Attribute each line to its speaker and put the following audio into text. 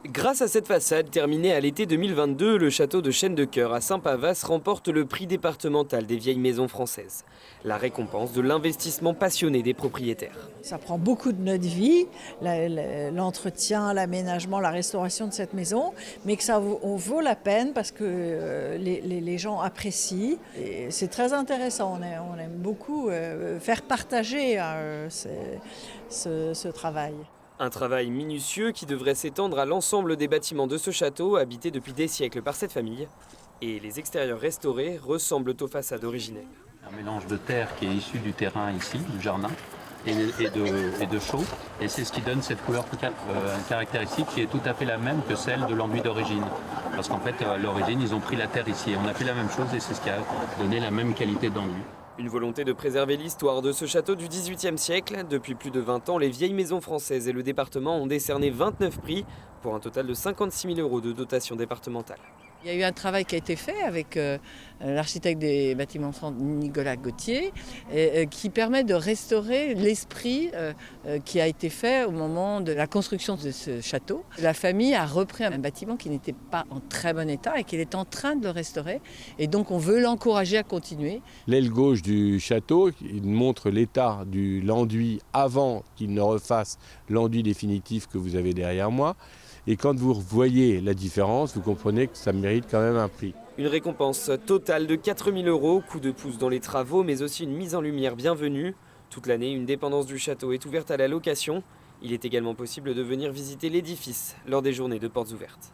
Speaker 1: Grâce à cette façade terminée à l'été 2022, le château de Chêne-de-Cœur à Saint-Pavas remporte le prix départemental des vieilles maisons françaises. La récompense de l'investissement passionné des propriétaires.
Speaker 2: Ça prend beaucoup de notre vie, l'entretien, l'aménagement, la restauration de cette maison, mais que ça vaut la peine parce que les gens apprécient. Et c'est très intéressant, on aime beaucoup faire partager ce travail.
Speaker 1: Un travail minutieux qui devrait s'étendre à l'ensemble des bâtiments de ce château, habités depuis des siècles par cette famille. Et les extérieurs restaurés ressemblent aux façades originelles.
Speaker 3: Un mélange de terre qui est issu du terrain ici, du jardin, et de chaux. Et c'est ce qui donne cette couleur caractéristique qui est tout à fait la même que celle de l'enduit d'origine. Parce qu'en fait, à l'origine, ils ont pris la terre ici. Et on a fait la même chose et c'est ce qui a donné la même qualité d'enduit.
Speaker 1: Une volonté de préserver l'histoire de ce château du XVIIIe siècle. Depuis plus de 20 ans, les vieilles maisons françaises et le département ont décerné 29 prix pour un total de 56 000 € de dotation départementale.
Speaker 4: Il y a eu un travail qui a été fait avec l'architecte des bâtiments Nicolas Gauthier qui permet de restaurer l'esprit qui a été fait au moment de la construction de ce château. La famille a repris un bâtiment qui n'était pas en très bon état et qu'il est en train de le restaurer. Et donc on veut l'encourager à continuer.
Speaker 5: L'aile gauche du château, il montre l'état de l'enduit avant qu'il ne refasse l'enduit définitif que vous avez derrière moi. Et quand vous voyez la différence, vous comprenez que ça mérite quand même un prix.
Speaker 1: Une récompense totale de 4 000 €, coup de pouce dans les travaux, mais aussi une mise en lumière bienvenue. Toute l'année, une dépendance du château est ouverte à la location. Il est également possible de venir visiter l'édifice lors des journées de portes ouvertes.